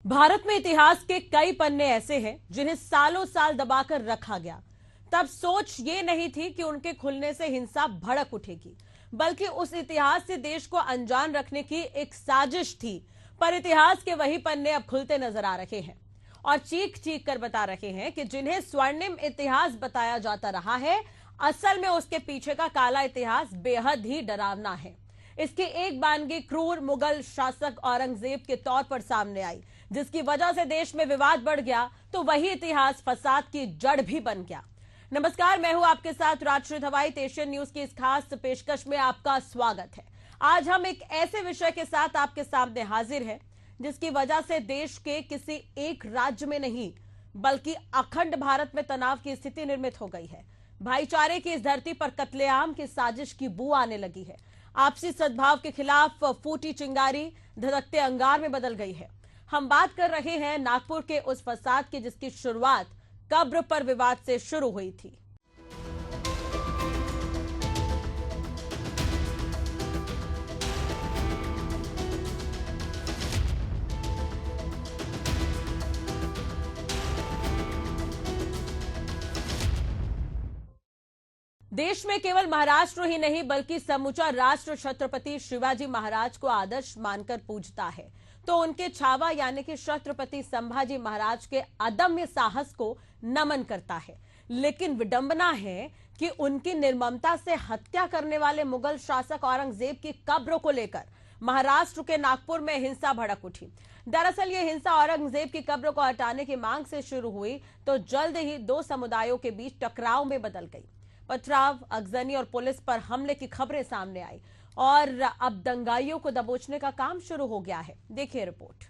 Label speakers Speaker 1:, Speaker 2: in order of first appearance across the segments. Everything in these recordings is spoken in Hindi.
Speaker 1: भारत में इतिहास के कई पन्ने ऐसे हैं जिन्हें सालों साल दबाकर रखा गया। तब सोच ये नहीं थी कि उनके खुलने से हिंसा भड़क उठेगी, बल्कि उस इतिहास से देश को अनजान रखने की एक साजिश थी। पर इतिहास के वही पन्ने अब खुलते नजर आ रहे हैं और चीख चीख कर बता रहे हैं कि जिन्हें स्वर्णिम इतिहास बताया जाता रहा है, असल में उसके पीछे का काला इतिहास बेहद ही डरावना है। इसकी एक बानगी क्रूर मुगल शासक औरंगजेब के तौर पर सामने आई, जिसकी वजह से देश में विवाद बढ़ गया, तो वही इतिहास फसाद की जड़ भी बन गया। नमस्कार, मैं हूं आपके साथ राजश्री हवाई। एशियन न्यूज की इस खास पेशकश में आपका स्वागत है। आज हम एक ऐसे विषय के साथ आपके सामने हाजिर हैं जिसकी वजह से देश के किसी एक राज्य में नहीं बल्कि अखंड भारत में तनाव की स्थिति निर्मित हो गई है। भाईचारे की इस धरती पर कत्लेआम की साजिश की बू आने लगी है। आपसी सद्भाव के खिलाफ फूटी चिंगारी धधकते अंगार में बदल गई है। हम बात कर रहे हैं नागपुर के उस फसाद की जिसकी शुरुआत कब्र पर विवाद से शुरू हुई थी। देश में केवल महाराष्ट्र ही नहीं बल्कि समूचा राष्ट्र छत्रपति शिवाजी महाराज को आदर्श मानकर पूजता है, तो उनके छावा यानी कि छत्रपति संभाजी महाराज के अदम्य साहस को नमन करता है। लेकिन विडंबना है कि उनकी निर्ममता से हत्या करने वाले मुगल शासक औरंगजेब की कब्र को लेकर महाराष्ट्र के नागपुर में हिंसा भड़क उठी। दरअसल ये हिंसा औरंगजेब की कब्र को हटाने की मांग से शुरू हुई तो जल्द ही दो समुदायों के बीच टकराव में बदल गई। पथराव, अगजनी और पुलिस पर हमले की खबरें सामने आई और अब दंगाइयों को दबोचने का काम शुरू हो गया है। देखिए रिपोर्ट।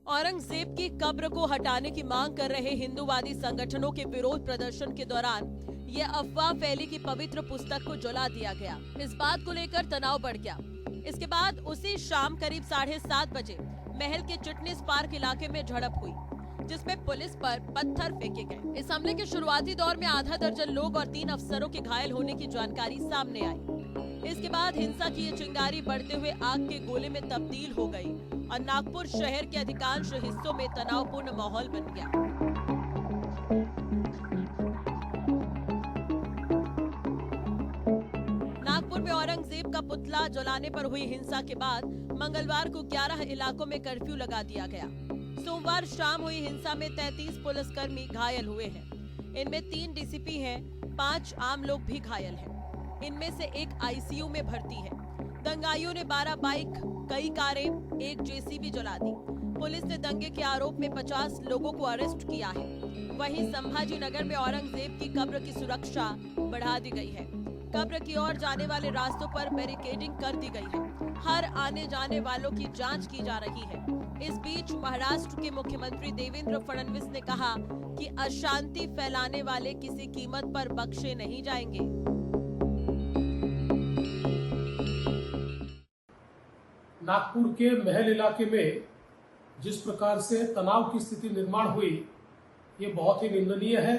Speaker 1: औरंगजेब की कब्र को हटाने की मांग कर रहे हिंदूवादी संगठनों के विरोध प्रदर्शन के दौरान ये अफवाह फैली कि पवित्र पुस्तक को जला दिया गया। इस बात को लेकर तनाव बढ़ गया। इसके बाद उसी शाम करीब 7:30 बजे महल के चिटनीस पार्क इलाके में झड़प हुई, जिसमें पुलिस पर पत्थर फेंके गए। इस हमले के शुरुआती दौर में आधा दर्जन लोग और 3 अफसरों के घायल होने की जानकारी सामने आई। इसके बाद हिंसा की ये चिंगारी बढ़ते हुए आग के गोले में तब्दील हो गई और नागपुर शहर के अधिकांश हिस्सों में तनावपूर्ण माहौल बन गया। नागपुर में औरंगजेब का पुतला जलाने पर हुई हिंसा के बाद मंगलवार को 11 इलाकों में कर्फ्यू लगा दिया गया। सोमवार शाम हुई हिंसा में 33 पुलिसकर्मी घायल हुए हैं। इनमें 3 डीसीपी हैं, 5 आम लोग भी घायल हैं। इनमें से एक आईसीयू में भर्ती है। दंगाइयों ने 12 बाइक, कई कारें, एक जेसीबी जला दी। पुलिस ने दंगे के आरोप में 50 लोगों को अरेस्ट किया है। वहीं संभाजी नगर में औरंगजेब की कब्र की सुरक्षा बढ़ा दी गई है। कब्र की ओर जाने वाले रास्तों पर बैरिकेडिंग कर दी गई है। हर आने जाने वालों की जांच की जा रही है। इस बीच महाराष्ट्र के मुख्यमंत्री देवेंद्र फडणवीस ने कहा कि अशांति फैलाने वाले किसी कीमत पर बख्शे नहीं जाएंगे।
Speaker 2: नागपुर के महल इलाके में जिस प्रकार से तनाव की स्थिति निर्माण हुई, ये बहुत ही निंदनीय है।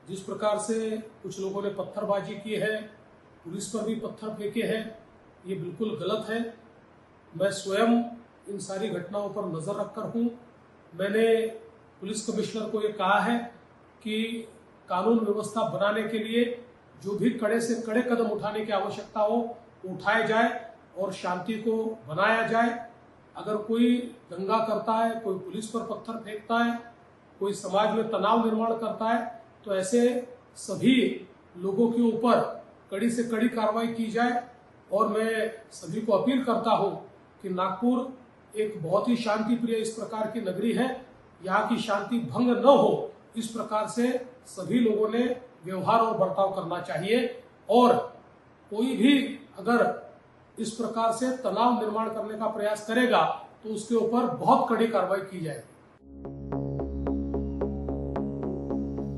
Speaker 2: जिस प्रकार से कुछ लोगों ने पत्थरबाजी की है, पुलिस पर भी पत्थर फेंके हैं, ये बिल्कुल गलत है। मैं स्वयं इन सारी घटनाओं पर नजर रखकर हूँ। मैंने पुलिस कमिश्नर को ये कहा है कि कानून व्यवस्था बनाने के लिए जो भी कड़े से कड़े कदम उठाने की आवश्यकता हो उठाए जाए और शांति को बनाया जाए। अगर कोई दंगा करता है, कोई पुलिस पर पत्थर फेंकता है, कोई समाज में तनाव निर्माण करता है, तो ऐसे सभी लोगों के ऊपर कड़ी से कड़ी कार्रवाई की जाए। और मैं सभी को अपील करता हूं कि नागपुर एक बहुत ही शांति प्रिय इस प्रकार की नगरी है। यहाँ की शांति भंग न हो, इस प्रकार से सभी लोगों ने व्यवहार और बर्ताव करना चाहिए। और कोई भी अगर इस प्रकार से तनाव निर्माण करने का प्रयास करेगा तो उसके ऊपर बहुत कड़ी कार्रवाई की जाएगी।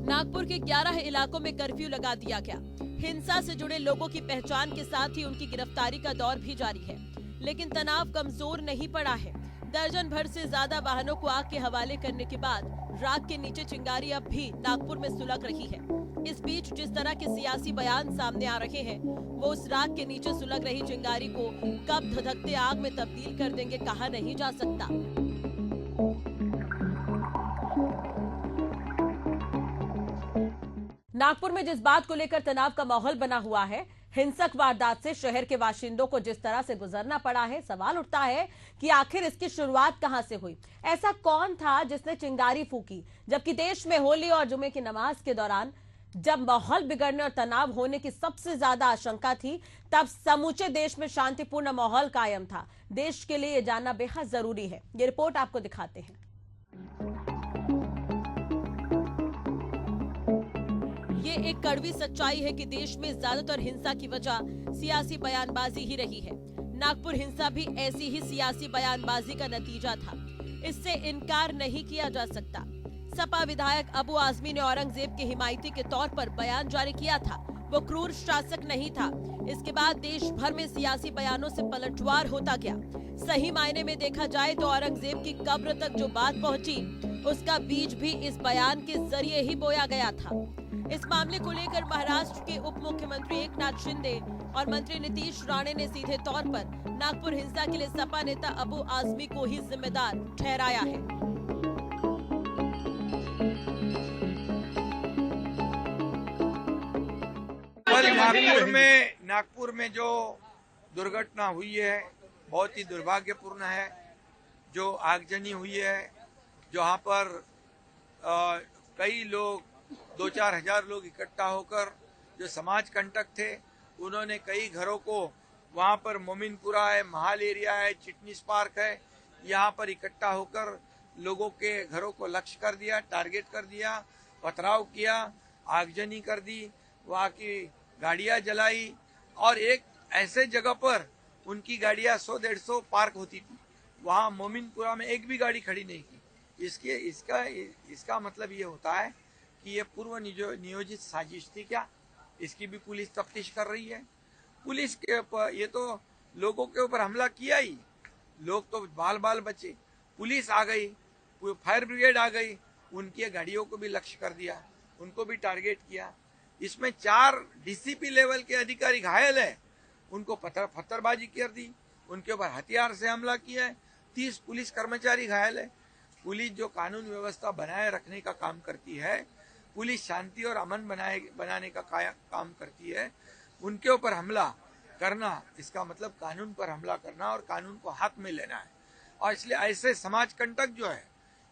Speaker 1: नागपुर के 11 इलाकों में कर्फ्यू लगा दिया गया। हिंसा से जुड़े लोगों की पहचान के साथ ही उनकी गिरफ्तारी का दौर भी जारी है, लेकिन तनाव कमजोर नहीं पड़ा है। दर्जन भर से ज्यादा वाहनों को आग के हवाले करने के बाद राख के नीचे चिंगारी अब भी नागपुर में सुलग रही है। इस बीच जिस तरह के सियासी बयान सामने आ रहे हैं, वो उस राख के नीचे सुलग रही चिंगारी को कब धधकते आग में तब्दील कर देंगे कहा नहीं जा सकता। नागपुर में जिस बात को लेकर तनाव का माहौल बना हुआ है, हिंसक वारदात से शहर के बाशिंदों को जिस तरह से गुजरना पड़ा है, सवाल उठता है कि आखिर इसकी शुरुआत कहां से हुई। ऐसा कौन था जिसने चिंगारी फूकी, जबकि देश में होली और जुमे की नमाज के दौरान जब माहौल बिगड़ने और तनाव होने की सबसे ज्यादा आशंका थी, तब समूचे देश में शांतिपूर्ण माहौल कायम था। देश के लिए यह जानना बेहद जरूरी है। ये रिपोर्ट आपको दिखाते हैं। ये एक कड़वी सच्चाई है कि देश में ज्यादातर हिंसा की वजह सियासी बयानबाजी ही रही है। नागपुर हिंसा भी ऐसी ही सियासी बयानबाजी का नतीजा था, इससे इनकार नहीं किया जा सकता। सपा विधायक अबू आजमी ने औरंगजेब के हिमायती के तौर पर बयान जारी किया था। वो क्रूर शासक नहीं था। इसके बाद देश भर में सियासी बयानों से पलटवार होता गया। सही मायने में देखा जाए तो औरंगजेब की कब्र तक जो बात पहुंची, उसका बीज भी इस बयान के जरिए ही बोया गया था। इस मामले को लेकर महाराष्ट्र के उप मुख्यमंत्री एकनाथ शिंदे और मंत्री नीतीश राणे ने सीधे तौर पर नागपुर हिंसा के लिए सपा नेता अबू आजमी को ही जिम्मेदार ठहराया है।
Speaker 3: नागपुर में जो दुर्घटना हुई है बहुत ही दुर्भाग्यपूर्ण है। जो आगजनी हुई है, जहाँ पर कई लोग 2-4 हजार लोग इकट्ठा होकर जो समाज कंटक थे, उन्होंने कई घरों को वहाँ पर मोमिनपुरा है, महाल एरिया है, चिटनीस पार्क है, यहाँ पर इकट्ठा होकर लोगों के घरों को लक्ष्य कर दिया, टारगेट कर दिया, पथराव किया, आगजनी कर दी, वहाँ की गाड़ियां जलाई और एक ऐसे जगह पर उनकी गाड़ियां 100-150 पार्क होती थी। वहाँ मोमिनपुरा में एक भी गाड़ी खड़ी नहीं की। इसका मतलब ये होता है कि ये पूर्व नियोजित साजिश थी क्या? इसकी भी पुलिस तफ्तीश कर रही है। पुलिस के ऊपर ये तो लोगों के ऊपर हमला किया ही, लोग तो बाल बाल बचे। पुलिस आ गई, फायर ब्रिगेड आ गई, उनकी गाड़ियों को भी लक्ष्य कर दिया, उनको भी टारगेट किया। इसमें 4 डीसीपी लेवल के अधिकारी घायल है, उनको पत्थरबाजी कर दी, उनके ऊपर हथियार से हमला किया है। 30 पुलिस कर्मचारी घायल है। पुलिस जो कानून व्यवस्था बनाए रखने का काम करती है, पुलिस शांति और अमन बनाने का काम करती है, उनके ऊपर हमला करना, इसका मतलब कानून पर हमला करना और कानून को हाथ में लेना है। और इसलिए ऐसे समाज कंटक जो है,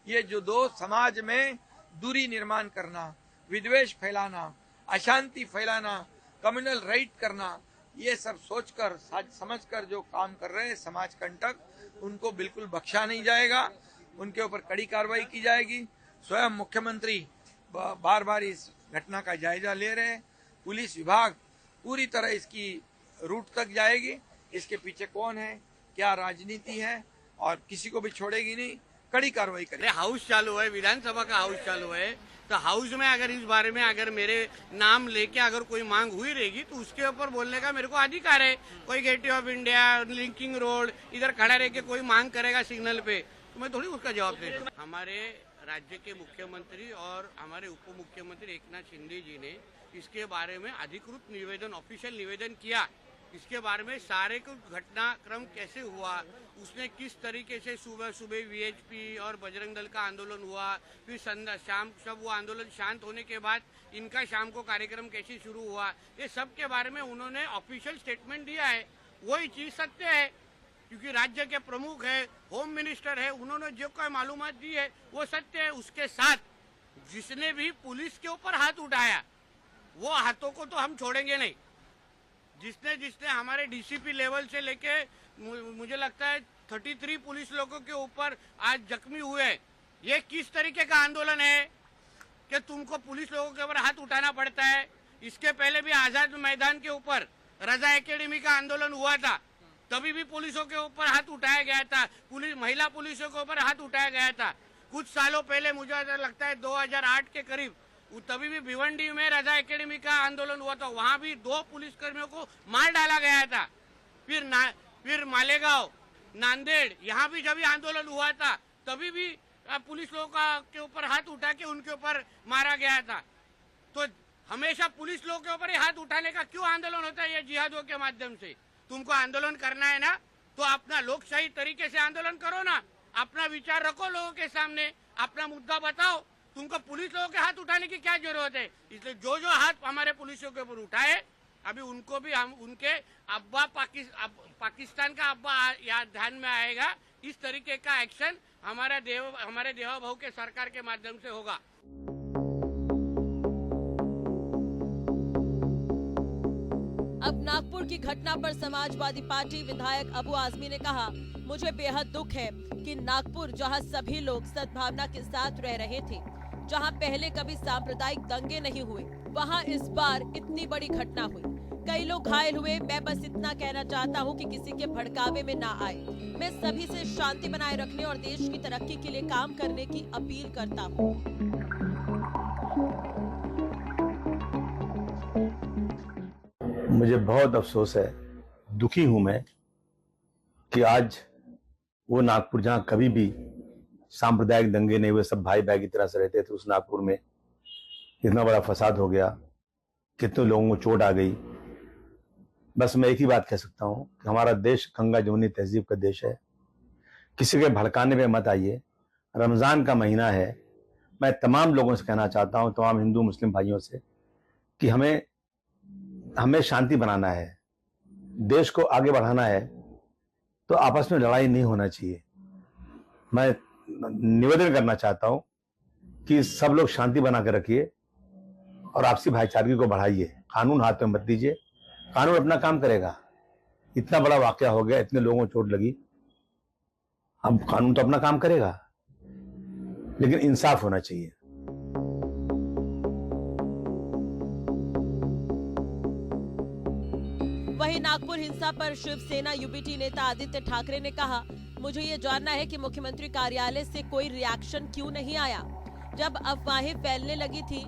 Speaker 3: ये जो दो समाज में दूरी निर्माण करना, विद्वेष फैलाना, अशांति फैलाना, कम्युनल राइट करना, ये सब सोचकर समझकर जो काम कर रहे हैं समाज कंटक, उनको बिल्कुल बख्शा नहीं जाएगा। उनके ऊपर कड़ी कार्रवाई की जाएगी। स्वयं मुख्यमंत्री बार बार इस घटना का जायजा ले रहे हैं। पुलिस विभाग पूरी तरह इसकी रूट तक जाएगी। इसके पीछे कौन है, क्या राजनीति है, और किसी को भी छोड़ेगी नहीं, कड़ी कार्रवाई करेगी।
Speaker 4: हाउस चालू है, विधानसभा का हाउस चालू है, तो हाउस में अगर इस बारे में अगर मेरे नाम लेके अगर कोई मांग हुई रहेगी तो उसके ऊपर बोलने का मेरे को अधिकार है। कोई gateway of India, linking road इधर खड़ा रह के कोई मांग करेगा सिग्नल पे, तो मैं थोड़ी उसका जवाब दे दूँ। हमारे राज्य के मुख्यमंत्री और हमारे उप मुख्यमंत्री एकनाथ शिंदे जी ने इसके बारे में अधिकृत निवेदन, ऑफिशियल निवेदन किया। इसके बारे में सारे को घटनाक्रम कैसे हुआ, उसने किस तरीके से सुबह सुबह वीएचपी और बजरंग दल का आंदोलन हुआ, फिर शाम सब वो आंदोलन शांत होने के बाद इनका शाम को कार्यक्रम कैसे शुरू हुआ, ये सब के बारे में उन्होंने ऑफिशियल स्टेटमेंट दिया है। वही चीज सत्य है, क्योंकि राज्य के प्रमुख है, होम मिनिस्टर है, उन्होंने जो कोई मालूमात दी है वो सत्य है। उसके साथ जिसने भी पुलिस के ऊपर हाथ उठाया, वो हाथों को तो हम छोड़ेंगे नहीं। जिसने हमारे डीसीपी लेवल से लेके मुझे लगता है 33 पुलिस लोगों के ऊपर आज जख्मी हुए। ये किस तरीके का आंदोलन है कि तुमको पुलिस लोगों के ऊपर हाथ उठाना पड़ता है? इसके पहले भी आजाद मैदान के ऊपर रजा एकेडमी का आंदोलन हुआ था, तभी भी पुलिसों के ऊपर हाथ उठाया गया था, महिला पुलिसों के ऊपर हाथ उठाया गया था। कुछ सालों पहले मुझे लगता है 2008 के करीब, तभी भी भिवंडी में रजा एकेडमी का आंदोलन हुआ था, वहां भी 2 पुलिसकर्मियों को मार डाला गया था। फिर मालेगांव, नांदेड़, यहाँ भी जब आंदोलन हुआ था तभी भी पुलिस लोगों के ऊपर हाथ उठा के उनके ऊपर मारा गया था। तो हमेशा पुलिस लोगों के ऊपर हाथ उठाने का क्यों आंदोलन होता है? ये जिहादों के माध्यम से तुमको आंदोलन करना है ना, तो अपना लोकशाही तरीके से आंदोलन करो ना, अपना विचार रखो लोगों के सामने, अपना मुद्दा बताओ, तुमको पुलिस लोगों के हाथ उठाने की क्या जरूरत है? इसलिए जो जो हाथ हमारे पुलिसों के ऊपर उठाए, अभी उनको भी हम उनके अब्बा पाकिस्तान का अब्बा याद ध्यान में आएगा। इस तरीके का एक्शन हमारे देवा भाऊ के सरकार के माध्यम से होगा।
Speaker 1: अब नागपुर की घटना पर समाजवादी पार्टी विधायक अबू आजमी ने कहा, मुझे बेहद दुख है कि नागपुर जहां सभी लोग सद्भावना के साथ रह रहे थे, जहां पहले कभी सांप्रदायिक दंगे नहीं हुए, वहां इस बार इतनी बड़ी घटना हुई। कई लोग घायल हुए। मैं बस इतना कहना चाहता हूं कि किसी के भड़कावे में ना आए। मैं सभी से शांति बनाए रखने और देश की तरक्की के लिए काम करने की अपील करता हूं।
Speaker 5: मुझे बहुत अफसोस है, दुखी हूं मैं कि आज वो नागपुर जहां कभी भी सांप्रदायिक दंगे नहीं हुए, सब भाई भाई की तरह से रहते थे, उस नागपुर में इतना बड़ा फसाद हो गया, कितने लोगों को चोट आ गई। बस मैं एक ही बात कह सकता हूं कि हमारा देश गंगा जमुनी तहजीब का देश है। किसी के भड़काने में मत आइए। रमजान का महीना है। मैं तमाम लोगों से कहना चाहता हूं, तमाम हिंदू मुस्लिम भाइयों से, कि हमें शांति बनाना है, देश को आगे बढ़ाना है, तो आपस में लड़ाई नहीं होना चाहिए। मैं निवेदन करना चाहता हूं कि सब लोग शांति बना कर रखिए और आपसी भाईचारे को बढ़ाइए। कानून हाथ में मत दीजिए, कानून अपना काम करेगा। इतना बड़ा वाकया हो गया, इतने लोगों को चोट लगी, अब कानून तो अपना काम करेगा, लेकिन इंसाफ होना चाहिए।
Speaker 1: वहीं नागपुर हिंसा पर शिवसेना यूबीटी नेता आदित्य ठाकरे ने कहा, मुझे ये जानना है कि मुख्यमंत्री कार्यालय से कोई रिएक्शन क्यों नहीं आया। जब अफवाहें फैलने लगी थी,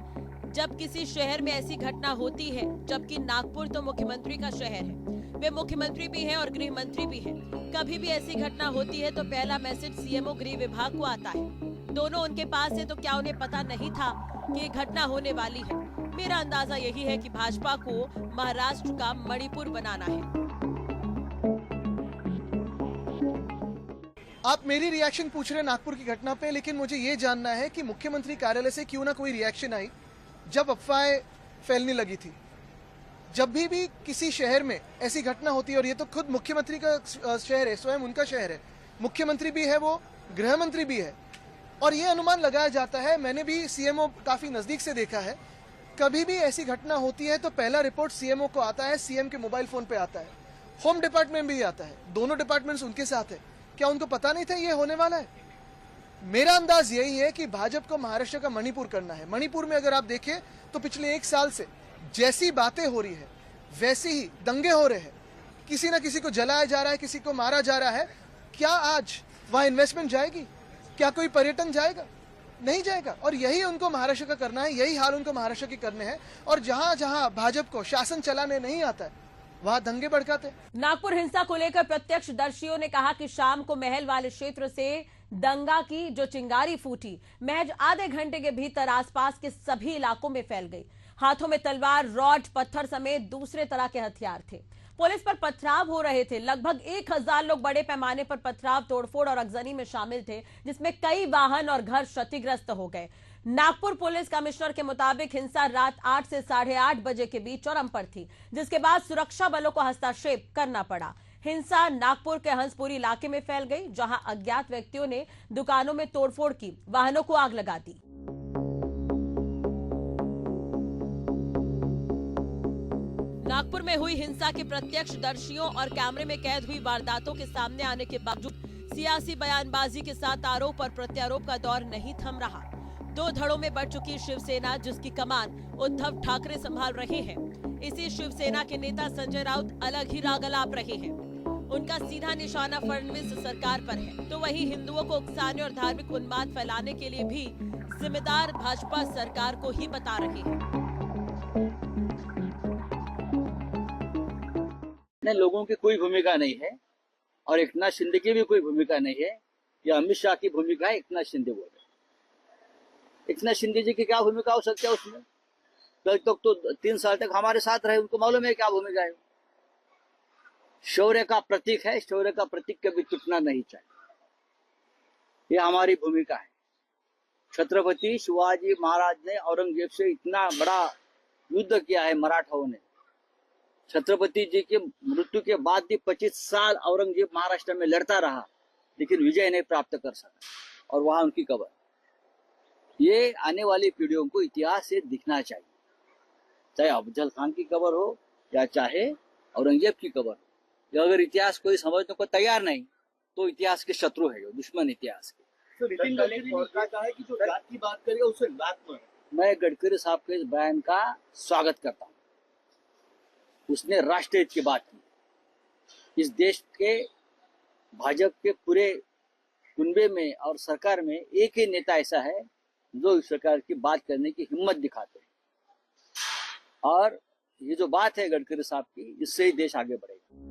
Speaker 1: जब किसी शहर में ऐसी घटना होती है, जबकि नागपुर तो मुख्यमंत्री का शहर है, वे मुख्यमंत्री भी हैं और गृह मंत्री भी हैं। कभी भी ऐसी घटना होती है तो पहला मैसेज सीएमओ गृह विभाग को आता है। दोनों उनके पास है, तो क्या उन्हें पता नहीं था कि ये घटना होने वाली है? मेरा अंदाजा यही है कि भाजपा को महाराष्ट्र का मणिपुर बनाना है।
Speaker 6: आप मेरी रिएक्शन पूछ रहे हैं नागपुर की घटना पे, लेकिन मुझे ये जानना है कि मुख्यमंत्री कार्यालय से क्यों ना कोई रिएक्शन आई जब अफवाहें फैलने लगी थी। जब भी किसी शहर में ऐसी घटना होती है, और ये तो खुद मुख्यमंत्री का शहर है, स्वयं उनका शहर है, मुख्यमंत्री भी है, वो गृह मंत्री भी है, और ये अनुमान लगाया जाता है, मैंने भी सीएमओ काफी नजदीक से देखा है, कभी भी ऐसी घटना होती है तो पहला रिपोर्ट सीएमओ को आता है, सीएम के मोबाइल फोन पे आता है, होम डिपार्टमेंट भी आता है, दोनों डिपार्टमेंट्स उनके साथ है। क्या उनको पता नहीं था ये होने वाला है? मेरा अंदाज यही है कि भाजपा को महाराष्ट्र का मणिपुर करना है। मणिपुर में अगर आप देखें तो पिछले 1 साल से जैसी बातें हो रही है, वैसे ही दंगे हो रहे हैं, किसी ना किसी को जलाया जा रहा है, किसी को मारा जा रहा है। क्या आज वहां इन्वेस्टमेंट जाएगी? क्या कोई पर्यटन जाएगा? नहीं जाएगा। और यही उनको महाराष्ट्र का करना है, यही हाल उनको महाराष्ट्र के करने हैं। और जहां जहां भाजपा को शासन चलाने नहीं आता है, वहां दंगे भड़काते।
Speaker 1: नागपुर हिंसा को लेकर प्रत्यक्षदर्शियों ने कहा कि शाम को महल वाले क्षेत्र से दंगा की जो चिंगारी फूटी, महज आधे घंटे के भीतर आसपास के सभी इलाकों में फैल गई। हाथों में तलवार, रॉड, पत्थर समेत दूसरे तरह के हथियार थे। पुलिस पर पथराव हो रहे थे। लगभग 1000 लोग बड़े पैमाने पर पथराव, तोड़फोड़ और अगजनी में शामिल थे, जिसमें कई वाहन और घर क्षतिग्रस्त हो गए। नागपुर पुलिस कमिश्नर के मुताबिक हिंसा रात 8 से 8:30 बजे के बीच चरम पर थी, जिसके बाद सुरक्षा बलों को हस्तक्षेप करना पड़ा। हिंसा नागपुर के हंसपुरी इलाके में फैल गई, जहां अज्ञात व्यक्तियों ने दुकानों में तोड़फोड़ की, वाहनों को आग लगा दी। नागपुर में हुई हिंसा के प्रत्यक्षदर्शियों और कैमरे में कैद हुई वारदातों के सामने आने के बावजूद सियासी बयानबाजी के साथ आरोप और प्रत्यारोप का दौर नहीं थम रहा। 2 धड़ों में बढ़ चुकी शिवसेना, जिसकी कमान उद्धव ठाकरे संभाल रहे हैं। इसी शिवसेना के नेता संजय राउत अलग ही राग अलाप रहे हैं। उनका सीधा निशाना फडणवीस सरकार पर है, तो वही हिंदुओं को उकसाने और धार्मिक उन्माद फैलाने के लिए भी जिम्मेदार भाजपा सरकार को ही बता रहे हैं।
Speaker 7: लोगों की कोई भूमिका नहीं है और एकनाथ शिंदे की भी कोई भूमिका नहीं है। यह अमित शाह की भूमिका है। एकनाथ शिंदे बोल रहे, एकनाथ शिंदे जी की क्या भूमिका हो सकती है उसमें? कल तक तो 3 साल तक हमारे साथ रहे, उनको मालूम है क्या भूमिका है। शौर्य का प्रतीक है, शौर्य का प्रतीक कभी टूटना नहीं चाहिए। ये हमारी भूमिका है। छत्रपति शिवाजी महाराज ने औरंगजेब से इतना बड़ा युद्ध किया है मराठाओं ने। छत्रपति जी के मृत्यु के बाद भी 25 साल औरंगजेब महाराष्ट्र में लड़ता रहा, लेकिन विजय नहीं प्राप्त कर सका, और वहां उनकी कब्र। ये आने वाली पीढ़ियों को इतिहास से दिखना चाहिए, चाहे अफजल खान की कब्र हो या चाहे औरंगजेब की कब्र हो। अगर इतिहास कोई समझने को तैयार नहीं तो इतिहास के शत्रु है, दुश्मन इतिहास के।
Speaker 8: तो नितिन गडकरी ने कहा है कि जो जात की बात करेगा उसे लात मारे।
Speaker 7: मैं गडकरी साहब के इस बयान का स्वागत करता हूँ। उसने राष्ट्र हित की बात की। इस देश के भाजपा के पूरे कुनबे में और सरकार में एक ही नेता ऐसा है जो इस सरकार की बात करने की हिम्मत दिखाते हैं, और ये जो बात है गडकरी साहब की, इससे ही देश आगे बढ़ेगा।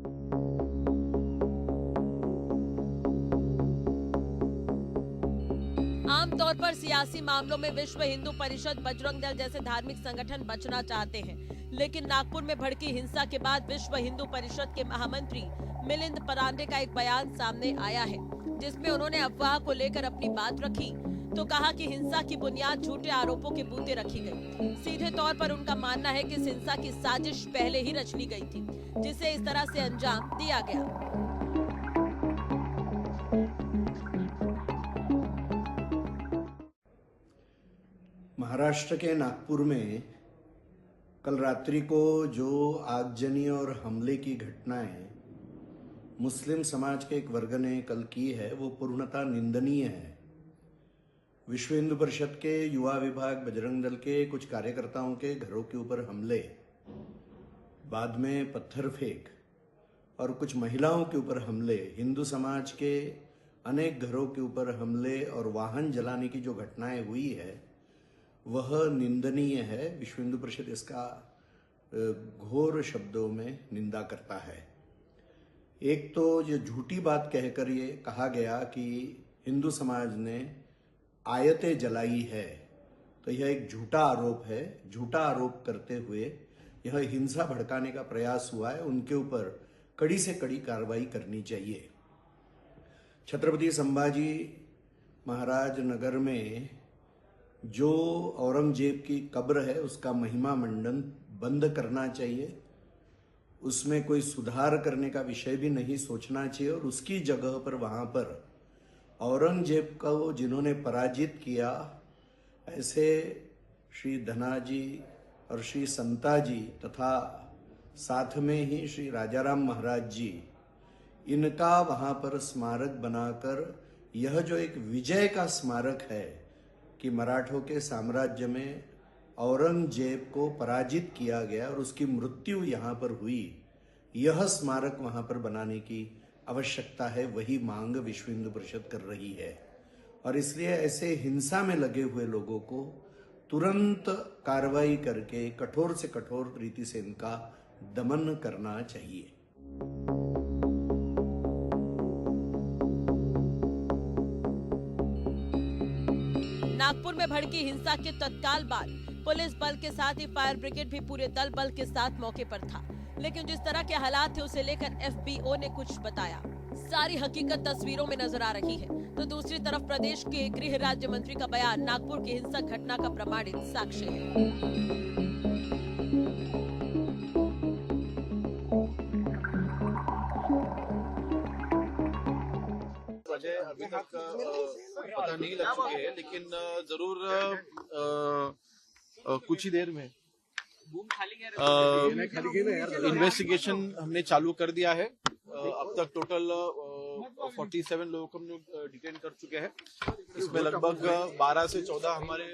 Speaker 1: आमतौर पर सियासी मामलों में विश्व हिंदू परिषद, बजरंग दल जैसे धार्मिक संगठन बचना चाहते हैं, लेकिन नागपुर में भड़की हिंसा के बाद विश्व हिंदू परिषद के महामंत्री मिलिंद परांडे का एक बयान सामने आया है, जिसमें उन्होंने अफवाह को लेकर अपनी बात रखी। तो कहा कि हिंसा की बुनियाद झूठे आरोपों के बूते रखी गई। सीधे तौर पर उनका मानना है कि इस हिंसा की साजिश पहले ही रच ली गई थी, जिसे इस तरह से अंजाम दिया गया।
Speaker 9: महाराष्ट्र के नागपुर में कल रात्रि को जो आगजनी और हमले की घटनाएं मुस्लिम समाज के एक वर्ग ने कल की है, वो पूर्णतः निंदनीय है। विश्व हिंदू परिषद के युवा विभाग, बजरंग दल के कुछ कार्यकर्ताओं के घरों के ऊपर हमले, बाद में पत्थर फेंक और कुछ महिलाओं के ऊपर हमले, हिंदू समाज के अनेक घरों के ऊपर हमले और वाहन जलाने की जो घटनाएं हुई है वह निंदनीय है। विश्व हिंदू परिषद इसका घोर शब्दों में निंदा करता है। एक तो ये झूठी बात कहकर ये कहा गया कि हिंदू समाज ने आयतें जलाई है, तो यह एक झूठा आरोप है। झूठा आरोप करते हुए यह हिंसा भड़काने का प्रयास हुआ है, उनके ऊपर कड़ी से कड़ी कार्रवाई करनी चाहिए। छत्रपति संभाजी महाराज नगर में जो औरंगजेब की कब्र है उसका महिमा मंडन बंद करना चाहिए, उसमें कोई सुधार करने का विषय भी नहीं सोचना चाहिए, और उसकी जगह पर वहाँ पर औरंगजेब को जिन्होंने पराजित किया, ऐसे श्री धनाजी और श्री संताजी तथा साथ में ही श्री राजाराम महाराज जी, इनका वहाँ पर स्मारक बनाकर यह जो एक विजय का स्मारक है कि मराठों के साम्राज्य में औरंगजेब को पराजित किया गया और उसकी मृत्यु यहाँ पर हुई, यह स्मारक वहाँ पर बनाने की आवश्यकता है। वही मांग विश्व हिंदू परिषद कर रही है, और इसलिए ऐसे हिंसा में लगे हुए लोगों को तुरंत कार्रवाई करके कठोर से कठोर रीति से इनका दमन करना चाहिए।
Speaker 1: नागपुर में भड़की हिंसा के तत्काल बाद पुलिस बल के साथ ही फायर ब्रिगेड भी पूरे दल बल के साथ मौके पर था, लेकिन जिस तरह के हालात थे उसे लेकर एफबीओ ने कुछ बताया। सारी हकीकत तस्वीरों में नजर आ रही है, तो दूसरी तरफ प्रदेश के गृह राज्य मंत्री का बयान नागपुर की हिंसक घटना का प्रमाणित साक्ष्य है।
Speaker 10: अभी तक पता नहीं लग चुके हैं, लेकिन जरूर कुछ ही देर में इन्वेस्टिगेशन हमने चालू कर दिया है। अब तक टोटल 47 लोगों को हम डिटेन कर चुके हैं। इसमें लगभग 12 से 14 हमारे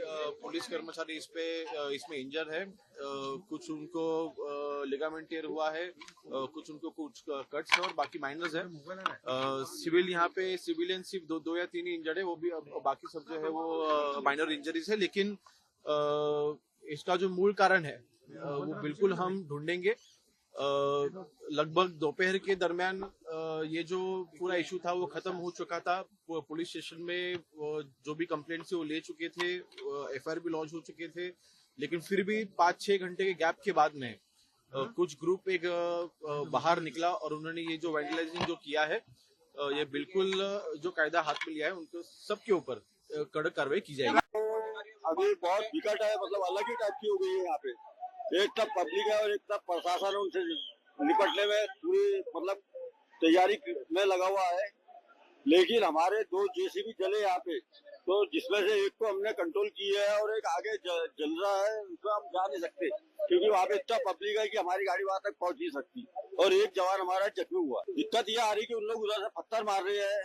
Speaker 10: पुलिस कर्मचारी इसमें इंजर है। कुछ उनको लिगामेंट टेयर हुआ है, कुछ उनको कुछ कट्स है और बाकी माइनर्स है। सिविल यहाँ पे सिविलियन सिर्फ दो या तीन इंजर्ड है, वो भी बाकी सब जो है वो माइनर इंजरीज है। लेकिन इसका जो मूल कारण है वो बिल्कुल हम ढूंढेंगे। लगभग दोपहर के दरमियान ये जो पूरा इशू था वो खत्म हो चुका था। पुलिस स्टेशन में जो भी कंप्लेंट थे वो ले चुके थे, एफआईआर भी लॉन्च हो चुके थे, लेकिन फिर भी 5-6 घंटे के गैप के बाद में कुछ ग्रुप एक बाहर निकला और उन्होंने ये जो वैंडलाइजिंग जो किया है, ये बिल्कुल जो कायदा हाथ में लिया है उनको सबके ऊपर कड़क कार्रवाई की जाएगी।
Speaker 11: अभी बहुत विकट है, मतलब अलग ही टाइप की हो गई है यहाँ पे। एक तरफ पब्लिक है और एक तरफ प्रशासन उनसे निपटने में पूरी मतलब तैयारी में लगा हुआ है। लेकिन हमारे 2 जेसीबी जले यहाँ पे, तो जिसमें से एक को हमने कंट्रोल किया है और एक आगे जल रहा है, उसको हम जा नहीं सकते क्योंकि वहाँ पे इतना पब्लिक है कि हमारी गाड़ी वहाँ तक पहुँच नहीं सकती। और एक जवान हमारा जख्मी हुआ। दिक्कत यह आ रही कि उन लोग उधर से पत्थर मार रहे हैं,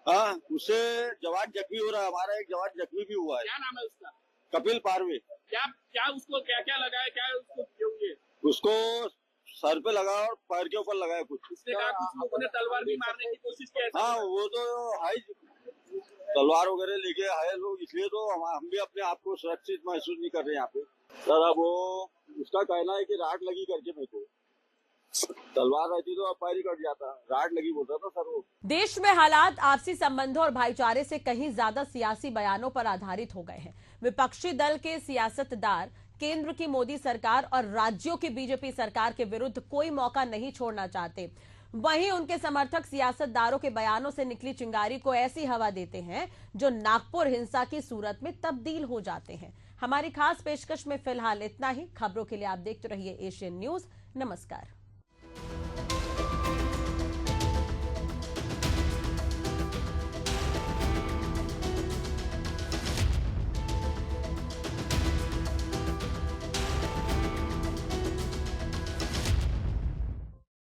Speaker 11: हाँ, उससे जवान जख्मी हो रहा है। हमारा एक जवान जख्मी भी हुआ है।
Speaker 12: क्या नाम है उसका?
Speaker 11: कपिल पारवे।
Speaker 12: क्या उसको क्या लगा है, क्या उसको
Speaker 11: उसको सर पे लगा और पैर के ऊपर लगाया कुछ।
Speaker 12: उसने कहा कुछ लोगों ने तलवार भी मारने की कोशिश की है।
Speaker 11: हाँ, वो तो हाई तलवार वगैरह लेके आए लोग, इसलिए तो हम भी अपने आप को सुरक्षित महसूस नहीं कर रहे यहाँ पे। सर अब वो उसका कहना है कि राड लगी करके, मेरे को तलवार रहती तो अब पैर ही कट जाता, राड लगी बोल रहा था सर वो।
Speaker 1: देश में हालात आपसी संबंधों और भाईचारे से कहीं ज्यादा सियासी बयानों पर आधारित हो गए हैं। विपक्षी दल के सियासतदार केंद्र की मोदी सरकार और राज्यों की बीजेपी सरकार के विरुद्ध कोई मौका नहीं छोड़ना चाहते। वहीं उनके समर्थक सियासतदारों के बयानों से निकली चिंगारी को ऐसी हवा देते हैं जो नागपुर हिंसा की सूरत में तब्दील हो जाते हैं। हमारी खास पेशकश में फिलहाल इतना ही। खबरों के लिए आप देखते रहिए एशियन न्यूज। नमस्कार।